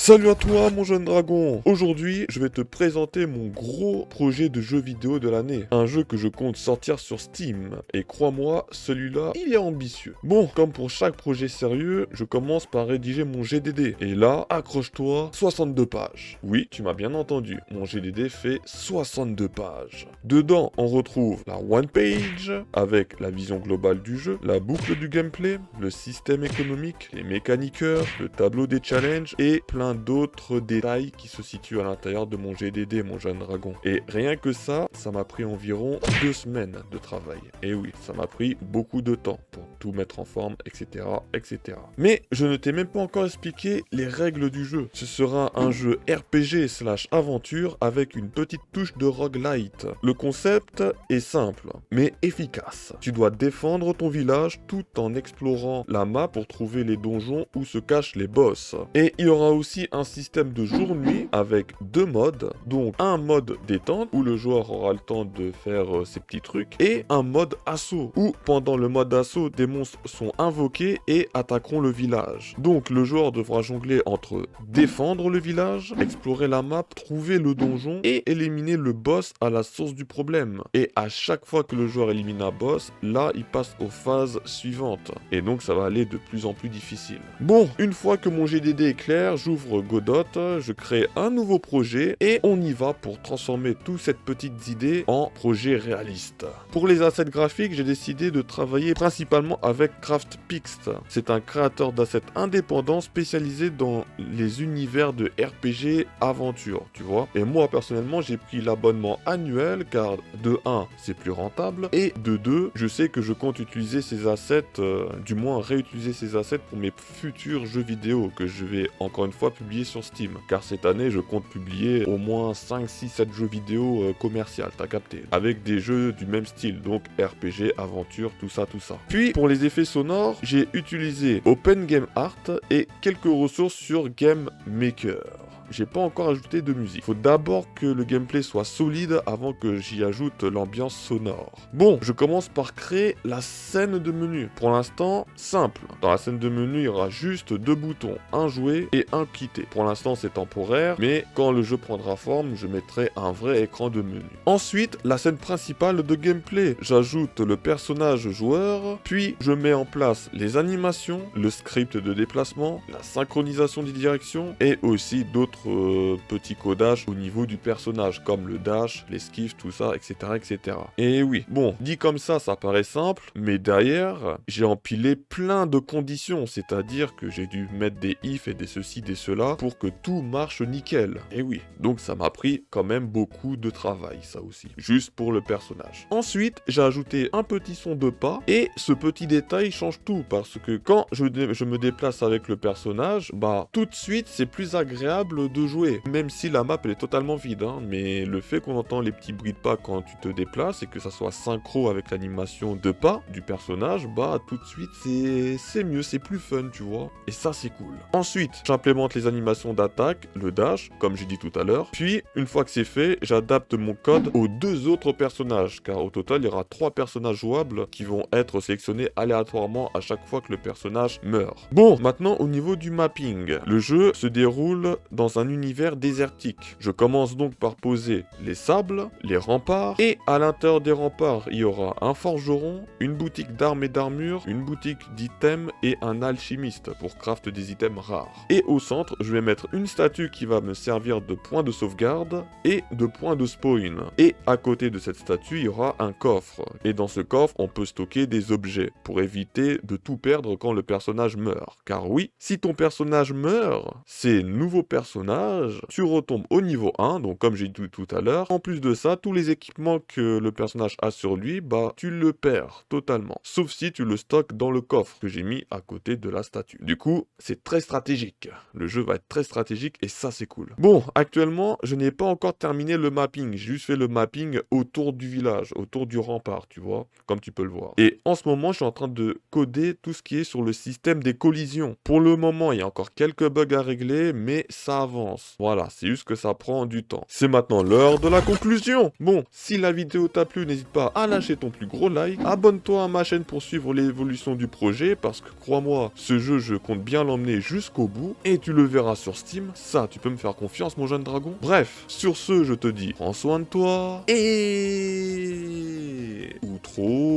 Salut à toi mon jeune dragon. Aujourd'hui, je vais te présenter mon gros projet de jeu vidéo de l'année. Un jeu que je compte sortir sur Steam. Et crois-moi, celui-là, il est ambitieux. Bon, comme pour chaque projet sérieux, je commence par rédiger mon GDD. Et là, accroche-toi, 62 pages. Oui, tu m'as bien entendu, mon GDD fait 62 pages. Dedans, on retrouve la one page, avec la vision globale du jeu, la boucle du gameplay, le système économique, les mécaniqueurs, le tableau des challenges et plein d'autres détails qui se situent à l'intérieur de mon GDD, mon jeune dragon. Et rien que ça m'a pris environ 2 semaines de travail. Et oui, ça m'a pris beaucoup de temps pour tout mettre en forme, etc., etc. Mais je ne t'ai même pas encore expliqué les règles du jeu. Ce sera un jeu RPG/aventure avec une petite touche de roguelite. Le concept est simple, mais efficace. Tu dois défendre ton village tout en explorant la map pour trouver les donjons où se cachent les boss. Et il y aura aussi un système de jour-nuit avec 2 modes, donc un mode détente où le joueur aura le temps de faire ses petits trucs et un mode assaut où pendant le mode assaut des monstres sont invoqués et attaqueront le village. Donc le joueur devra jongler entre défendre le village, explorer la map, trouver le donjon et éliminer le boss à la source du problème. Et à chaque fois que le joueur élimine un boss, là il passe aux phases suivantes et donc ça va aller de plus en plus difficile. Bon, une fois que mon GDD est clair, j'ouvre Godot, je crée un nouveau projet et on y va pour transformer toute cette petite idée en projet réaliste. Pour les assets graphiques, j'ai décidé de travailler principalement avec CraftPix. C'est un créateur d'assets indépendant spécialisé dans les univers de RPG aventure, tu vois. Et moi personnellement, j'ai pris l'abonnement annuel car de 1, c'est plus rentable et de 2, je sais que je compte utiliser ces assets, du moins réutiliser ces assets pour mes futurs jeux vidéo que je vais encore une fois publier sur Steam, car cette année je compte publier au moins 5, 6, 7 jeux vidéo commerciaux, t'as capté, avec des jeux du même style, donc RPG, aventure, tout ça. Puis pour les effets sonores, j'ai utilisé Open Game Art et quelques ressources sur Game Maker. J'ai pas encore ajouté de musique. Faut d'abord que le gameplay soit solide avant que j'y ajoute l'ambiance sonore. Bon, je commence par créer la scène de menu. Pour l'instant, simple. Dans la scène de menu, il y aura juste 2 boutons, un jouer et un quitter. Pour l'instant, c'est temporaire, mais quand le jeu prendra forme, je mettrai un vrai écran de menu. Ensuite, la scène principale de gameplay. J'ajoute le personnage joueur, puis je mets en place les animations, le script de déplacement, la synchronisation des directions et aussi d'autres petits codages au niveau du personnage comme le dash, l'esquive, tout ça, etc., etc. Et oui, bon, dit comme ça paraît simple, mais derrière, j'ai empilé plein de conditions, c'est-à-dire que j'ai dû mettre des ifs et des ceci, des cela pour que tout marche nickel. Et oui, donc ça m'a pris quand même beaucoup de travail, ça aussi, juste pour le personnage. Ensuite, j'ai ajouté un petit son de pas et ce petit détail change tout parce que quand je me déplace avec le personnage, bah tout de suite c'est plus agréable de jouer, même si la map elle est totalement vide, hein, mais le fait qu'on entend les petits bruits de pas quand tu te déplaces et que ça soit synchro avec l'animation de pas du personnage, bah tout de suite c'est mieux, c'est plus fun, tu vois, et ça c'est cool. Ensuite, j'implémente les animations d'attaque, le dash, comme j'ai dit tout à l'heure, puis une fois que c'est fait, j'adapte mon code aux 2 autres personnages, car au total il y aura 3 personnages jouables qui vont être sélectionnés aléatoirement à chaque fois que le personnage meurt. Bon, maintenant au niveau du mapping, le jeu se déroule dans un univers désertique. Je commence donc par poser les sables, les remparts, et à l'intérieur des remparts, il y aura un forgeron, une boutique d'armes et d'armures, une boutique d'items et un alchimiste pour craft des items rares. Et au centre, je vais mettre une statue qui va me servir de point de sauvegarde et de point de spawn. Et à côté de cette statue, il y aura un coffre. Et dans ce coffre, on peut stocker des objets pour éviter de tout perdre quand le personnage meurt. Car oui, si ton personnage meurt, ces nouveaux personnages, tu retombes au niveau 1, donc comme j'ai dit tout à l'heure. En plus de ça, tous les équipements que le personnage a sur lui, bah tu le perds totalement. Sauf si tu le stockes dans le coffre que j'ai mis à côté de la statue. Du coup, c'est très stratégique. Le jeu va être très stratégique et ça c'est cool. Bon, actuellement, je n'ai pas encore terminé le mapping. J'ai juste fait le mapping autour du village, autour du rempart, tu vois, comme tu peux le voir. Et en ce moment, je suis en train de coder tout ce qui est sur le système des collisions. Pour le moment, il y a encore quelques bugs à régler, mais ça avance. Voilà, c'est juste que ça prend du temps. C'est maintenant l'heure de la conclusion. Bon, si la vidéo t'a plu, n'hésite pas à lâcher ton plus gros like. Abonne-toi à ma chaîne pour suivre l'évolution du projet, parce que crois-moi, ce jeu, je compte bien l'emmener jusqu'au bout. Et tu le verras sur Steam, ça, tu peux me faire confiance, mon jeune dragon. Bref, sur ce, je te dis, prends soin de toi, et... outro.